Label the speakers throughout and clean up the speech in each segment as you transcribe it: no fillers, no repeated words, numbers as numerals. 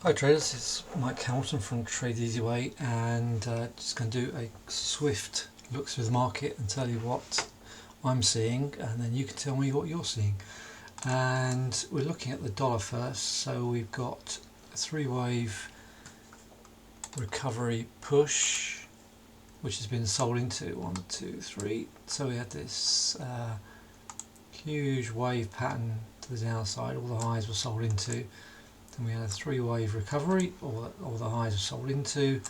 Speaker 1: Hi traders, it's Mike Hamilton from Trade the Easy Way, and just going to do a swift look through the market and tell you what I'm seeing, and then you can tell me what you're seeing. And we're looking at the dollar first. So we've got a three-wave recovery push, which has been sold into 1, 2, 3. So we had this huge wave pattern to the downside. All the highs were sold into. Then we had a three-wave recovery, all the highs are sold into,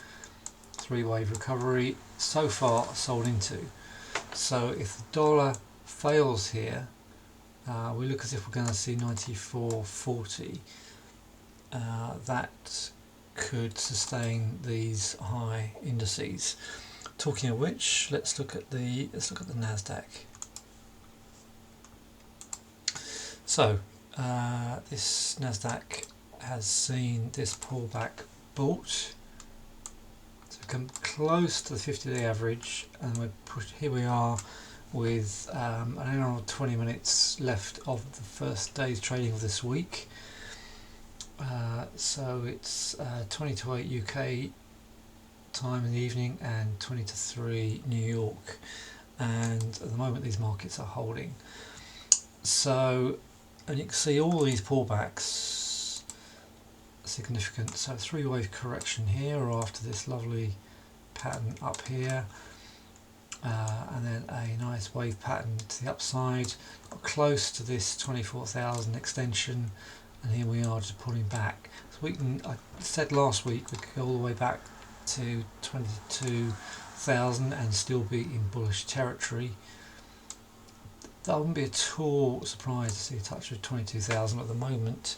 Speaker 1: three-wave recovery, so far sold into. So if the dollar fails here, we look as if we're going to see 94.40. That could sustain these high indices. Talking of which, let's look at the Nasdaq. So this Nasdaq has seen this pullback bought, so we come close to the 50-day average, and we're pushed. Here we are with an hour or 20 minutes left of the first day's trading of this week. So it's 20 to 8 UK time in the evening and 20 to 3 New York, and at the moment these markets are holding. So, and you can see all these pullbacks significant. So three-wave correction here after this lovely pattern up here, and then a nice wave pattern to the upside, got close to this 24,000 extension, and here we are just pulling back. So we can, I said last week we could go all the way back to 22,000 and still be in bullish territory. I wouldn't be at all surprised to see a touch of 22,000 at the moment.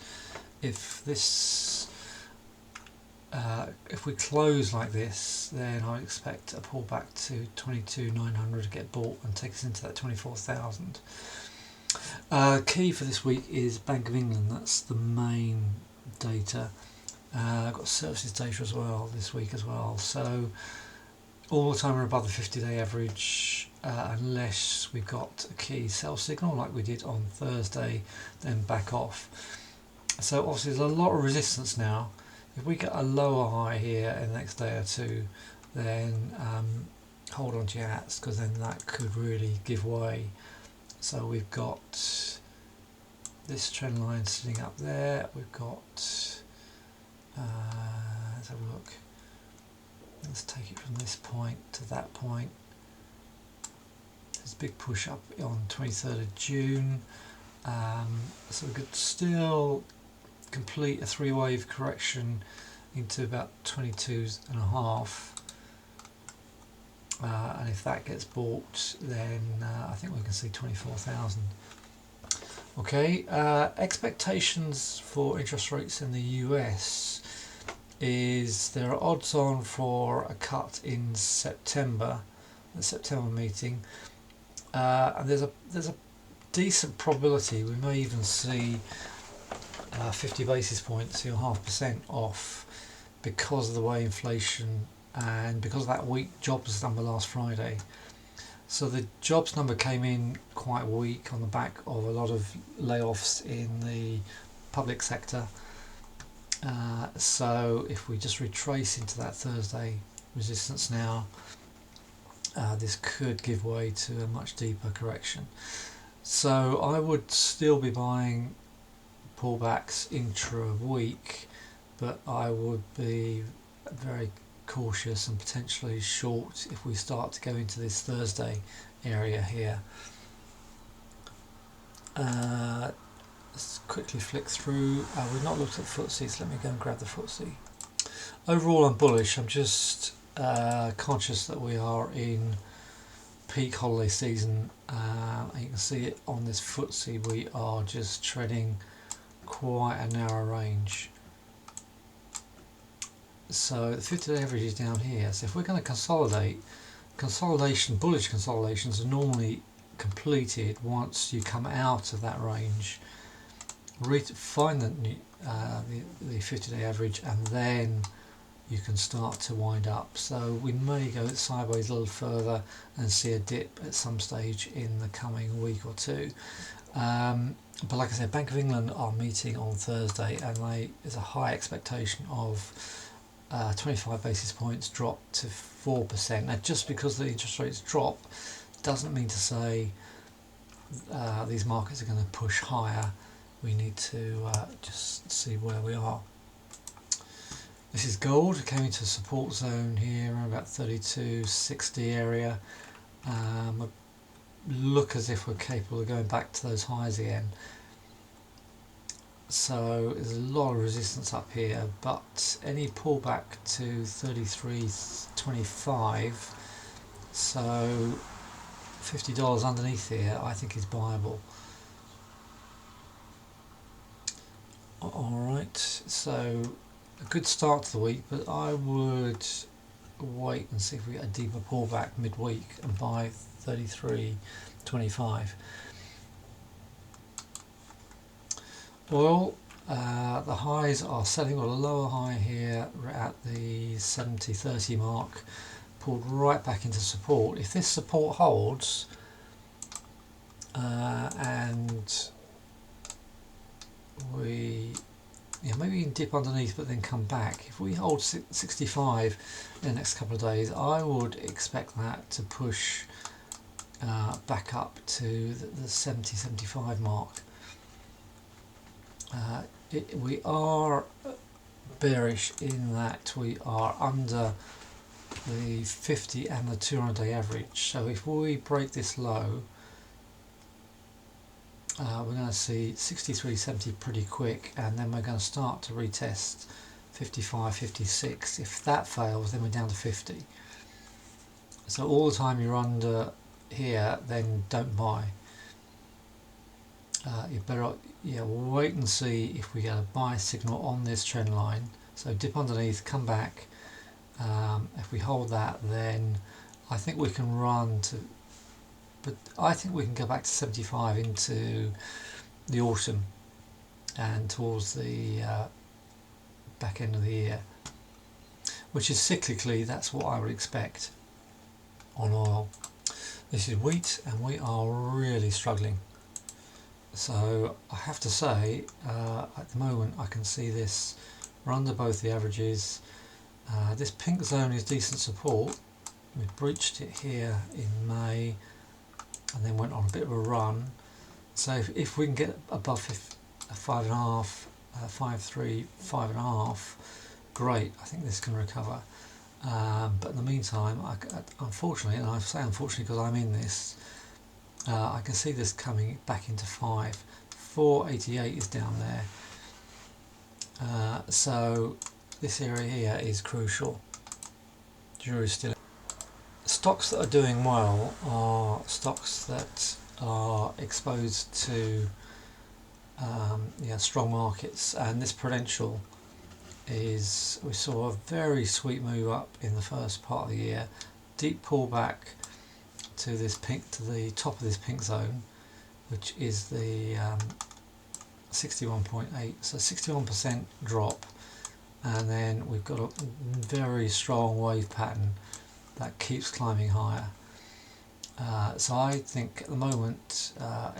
Speaker 1: If this, if we close like this, then I expect a pullback to 22,900 to get bought and take us into that 24,000. Key for this week is Bank of England. That's the main data. I've got services data as well this week as well. So all the time we're above the 50-day average, unless we've got a key sell signal like we did on Thursday, then back off. So obviously there's a lot of resistance now. If we get a lower high here in the next day or two, then hold on to your hats, because then that could really give way. So we've got this trend line sitting up there. We've got, let's have a look. Let's take it from this point to that point. There's a big push up on 23rd of June. So we could still complete a three-wave correction into about 22.5, and if that gets bought, then I think we can see 24,000. Okay, expectations for interest rates in the US is there are odds on for a cut in September, the September meeting, and there's a decent probability we may even see 50 basis points, 0.5% off, because of the way inflation and because of that weak jobs number last Friday. So the jobs number came in quite weak on the back of a lot of layoffs in the public sector. So if we just retrace into that Thursday resistance now, this could give way to a much deeper correction. So I would still be buying pullbacks intra-week, but I would be very cautious and potentially short if we start to go into this Thursday area here. Let's quickly flick through. We've not looked at FTSE, so let me go and grab the FTSE. Overall I'm bullish. I'm just conscious that we are in peak holiday season. You can see it on this FTSE, we are just treading quite a narrow range. So the 50-day average is down here. So if we're going to consolidate, bullish consolidations are normally completed once you come out of that range, find the 50-day average, and then you can start to wind up. So we may go sideways a little further and see a dip at some stage in the coming week or two. But like I said, Bank of England are meeting on Thursday, and there's a high expectation of 25 basis points drop to 4%. Now, just because the interest rates drop doesn't mean to say these markets are going to push higher. We need to just see where we are. This is gold. It came into a support zone here around about 32.60 area. Look as if we're capable of going back to those highs again. So there's a lot of resistance up here, but any pullback to 33.25, so $50 underneath here, I think is viable. Alright, so a good start to the week, but I would wait and see if we get a deeper pullback midweek and buy 33.25. Oil, the highs are selling. Got a lower high here at the 70.30 mark, pulled right back into support. If this support holds and we maybe we can dip underneath but then come back. If we hold 65 in the next couple of days, I would expect that to push back up to the 70-75 mark. We are bearish in that we are under the 50 and the 200-day average. So if we break this low, we're going to see 63.70 pretty quick, and then we're going to start to retest 55, 56. If that fails, then we're down to 50. So all the time you're under here, then don't buy. You better wait and see if we get a buy signal on this trend line. So dip underneath, come back. If we hold that, then I think we can run to, but I think we can go back to 75 into the autumn and towards the back end of the year, which is cyclically, that's what I would expect on oil. This is wheat, and we are really struggling. So I have to say, at the moment I can see this, we're under both the averages. This pink zone is decent support. We breached it here in May and then went on a bit of a run. So if we can get above 5.5, 5.3, 5.5, great. I think this can recover. But in the meantime, unfortunately, and I say unfortunately because I'm in this, I can see this coming back into 5. 488 is down there. So this area here is crucial. Jury's still. Stocks that are doing well are stocks that are exposed to strong markets, and this Prudential is, we saw a very sweet move up in the first part of the year, deep pullback to this pink, to the top of this pink zone, which is the 61.8, so 61% drop, and then we've got a very strong wave pattern that keeps climbing higher. So I think at the moment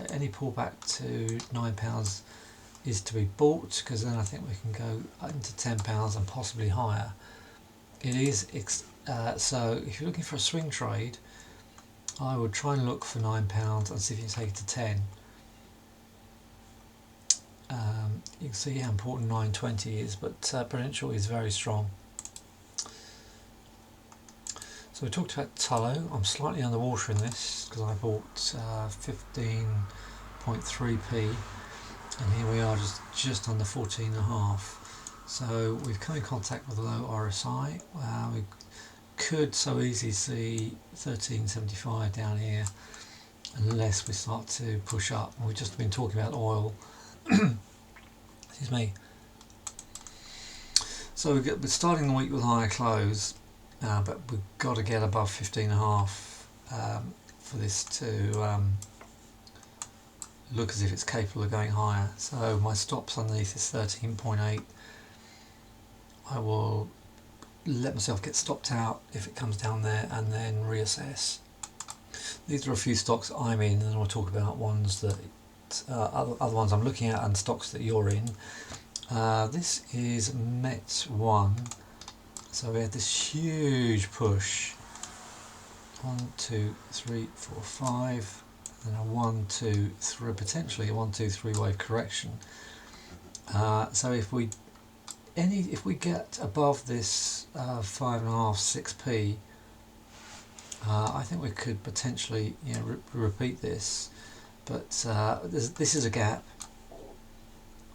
Speaker 1: any pullback to £9 is to be bought, because then I think we can go into £10 and possibly higher. It is so if you're looking for a swing trade, I would try and look for £9 and see if you can take it to 10. You can see how important 9.20 is, but Prudential is very strong. So we talked about tallow. I'm slightly underwater in this because I bought 15.3p, and here we are just under 14.5. So we've come in contact with a low RSI. We could so easily see 13.75 down here unless we start to push up. We've just been talking about oil. Excuse me. So we're starting the week with higher close, but we've got to get above 15.5 for this to look as if it's capable of going higher. So my stops underneath is 13.8. I will let myself get stopped out if it comes down there and then reassess. These are a few stocks I'm in, and then I'll talk about ones that at other ones I'm looking at and stocks that you're in. This is Met 1. So we had this huge push. 1, 2, 3, 4, 5, and a 1, 2, 3, potentially a 1, 2, 3 wave correction. So if we get above this 5.5, 6p, I think we could potentially, you know, repeat this. But this is a gap.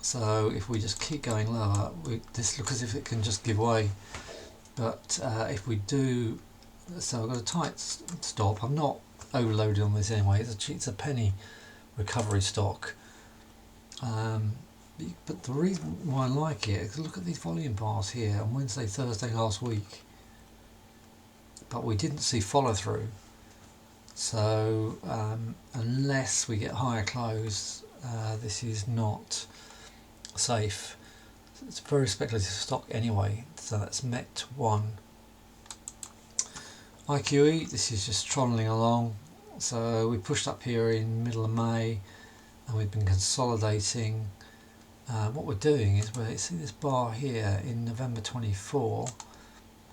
Speaker 1: So if we just keep going lower, this looks as if it can just give way. But if we do, so I've got a tight stop. I'm not overloaded on this anyway. It's a penny recovery stock. But the reason why I like it is look at these volume bars here on Wednesday, Thursday last week. But we didn't see follow through. So unless we get higher close, this is not safe. It's a very speculative stock anyway. So that's Met 1. IQE, this is just trundling along. So we pushed up here in middle of May and we've been consolidating. What we're doing is, see this bar here in November 24,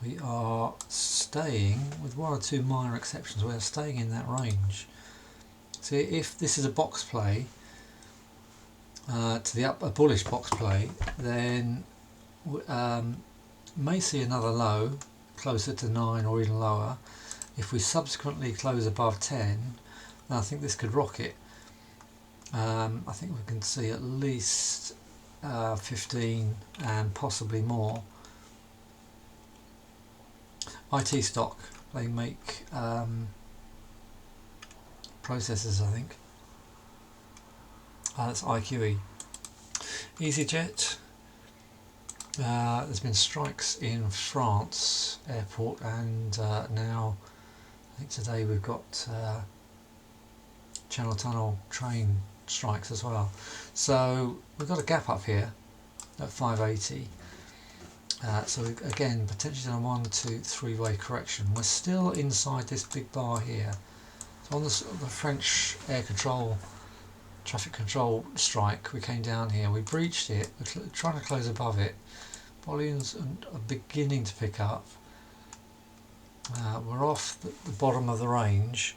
Speaker 1: we are staying, with one or two minor exceptions, we're staying in that range. So if this is a box play, to the up, a bullish box play, then may see another low closer to 9 or even lower. If we subsequently close above 10, then I think this could rocket. I think we can see at least 15 and possibly more. IT stock, they make processors, I think. That's IQE. EasyJet, there's been strikes in France airport, and now I think today we've got Channel Tunnel train strikes as well. So we've got a gap up here at 580. So again, potentially on a 1, 2, 3 way correction. We're still inside this big bar here. So on the French air control, traffic control strike, we came down here, we breached it, we're trying to close above it. Volumes are beginning to pick up. We're off the bottom of the range.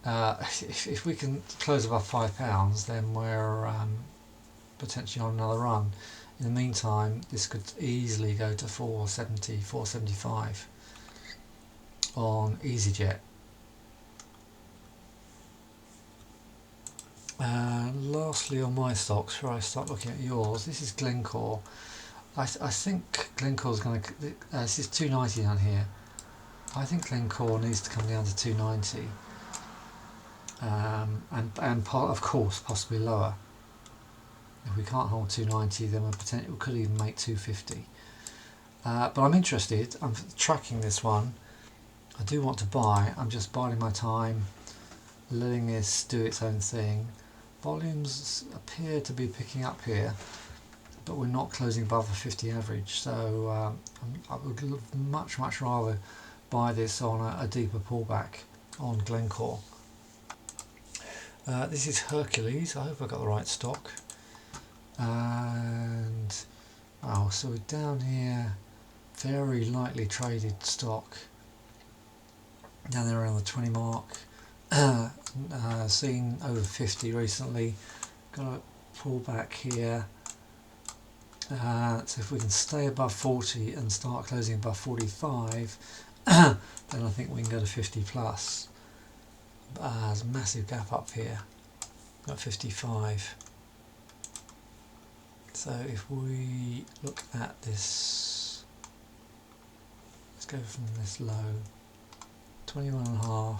Speaker 1: If we can close above £5, then we're potentially on another run. In the meantime, this could easily go to 470, 475 on EasyJet. Lastly, on my stocks, before I start looking at yours, this is Glencore. I think Glencore's going to. This is 290 down here. I think Glencore needs to come down to 290, and of course possibly lower. If we can't hold 290, then we could even make 250. But I'm interested. I'm tracking this one. I do want to buy. I'm just biding my time, letting this do its own thing. Volumes appear to be picking up here, but we're not closing above the 50 average. So I would much rather buy this on a deeper pullback on Glencore. This is Hercules. I hope I got the right stock. And so we're down here, very lightly traded stock, down there around the 20 mark. Seen over 50 recently. Got a pullback here. So if we can stay above 40 and start closing above 45, then I think we can go to 50 plus. There's a massive gap up here at 55. So if we look at this, let's go from this low, 21.5.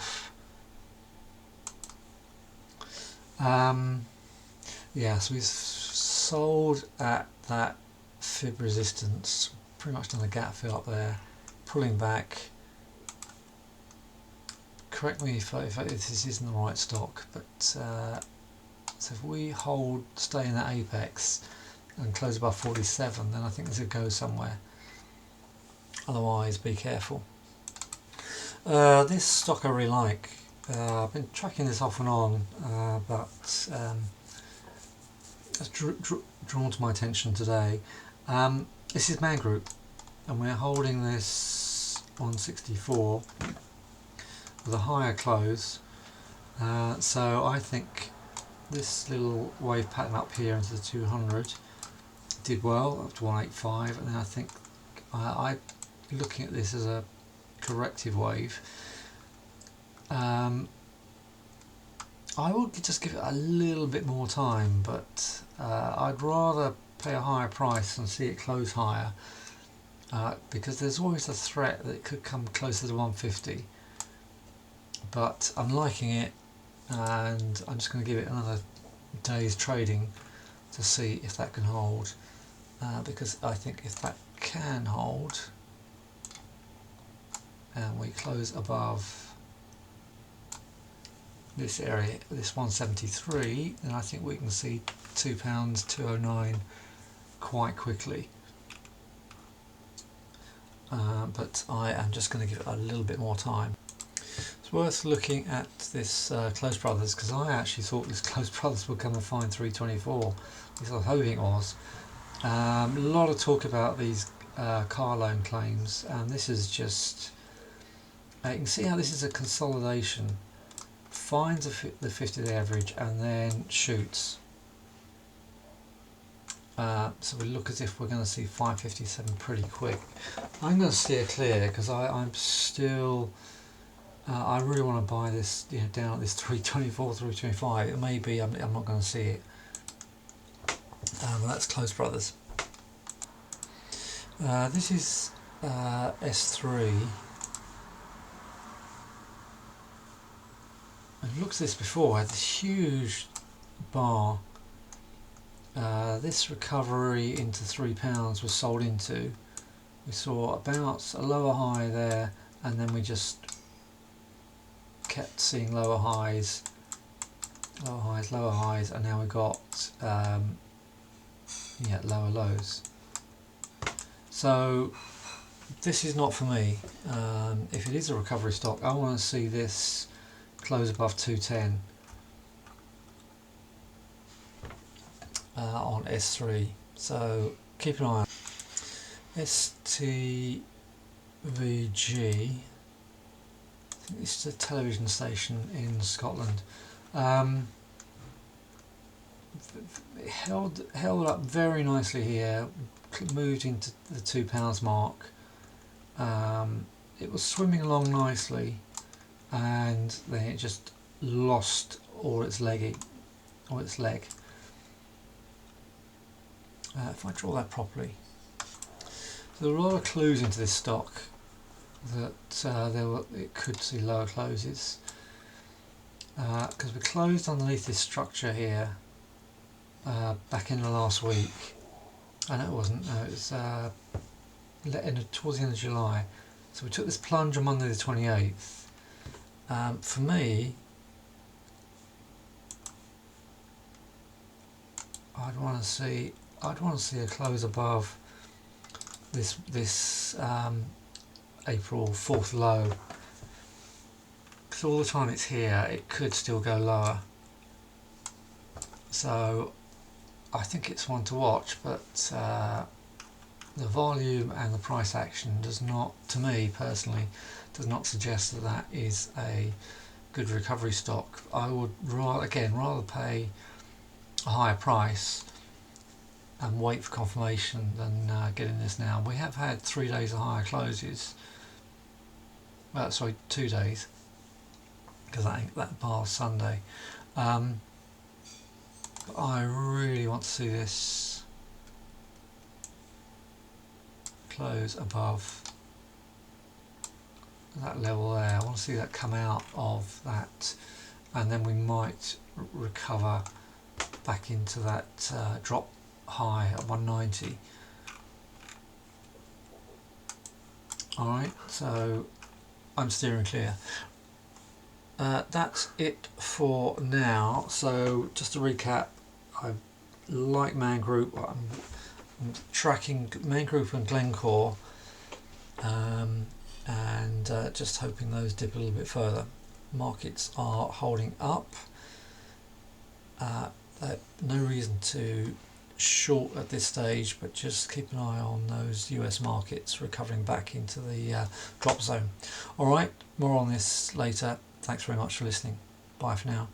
Speaker 1: Yeah, so we've sold at that fib resistance, pretty much done a gap fill up there, pulling back. Correct me if this isn't the right stock, but so if we stay in that apex and close above 47, then I think this will go somewhere. Otherwise, be careful. This stock I really like. I've been tracking this off and on, but it's drawn to my attention today. This is Man Group, and we're holding this 164 with a higher close. So I think this little wave pattern up here into the 200 did well up to 185, and then I think I looking at this as a corrective wave. I will just give it a little bit more time, but I'd rather pay a higher price and see it close higher, because there's always a threat that it could come closer to 150. But I'm liking it, and I'm just going to give it another day's trading to see if that can hold, because I think if that can hold and we close above this area, this 173, then I think we can see £2.209 quite quickly. But I am just going to give it a little bit more time. It's worth looking at this Close Brothers, because I actually thought this Close Brothers would come and find 324. At least I was hoping it was. A lot of talk about these car loan claims, and this is just, you can see how this is a consolidation. Finds the 50-day average and then shoots. So we look as if we're going to see 557 pretty quick. I'm going to steer clear because I'm still. I really want to buy this, down at this 324, 325. It may be I'm not going to see it. That's Close Brothers. This is S3. I've looked at this before. I had this huge bar. This recovery into £3 was sold into. We saw about a lower high there, and then we just kept seeing lower highs, and now we've got lower lows. So this is not for me. If it is a recovery stock, I want to see this close above 210 on S3. So keep an eye on STVG. I think this is a television station in Scotland. It held up very nicely here, moved into the £2 mark. It was swimming along nicely, and then it just lost all its leg. If I draw that properly, so there are a lot of clues into this stock that it could see lower closes, because we closed underneath this structure here back in the last week. I know it wasn't. No, it was towards the end of July. So we took this plunge on Monday the 28th. For me, I'd want to see a close above this April 4th low, because all the time it's here, it could still go lower. So I think it's one to watch, but the volume and the price action does not, to me personally, does not suggest that is a good recovery stock. I would rather pay a higher price and wait for confirmation than get in this now. We have had 3 days of higher closes. 2 days, because I think that bar's Sunday. But I really want to see this close above that level there. I want to see that come out of that, and then we might recover back into that drop high at 190. Alright, so I'm steering clear. That's it for now. So just to recap, I like Man Group. I'm tracking Man Group and Glencore, and just hoping those dip a little bit further. markets are holding up. No reason to short at this stage, but just keep an eye on those US markets recovering back into the drop zone. Alright, more on this later. Thanks very much for listening. Bye for now.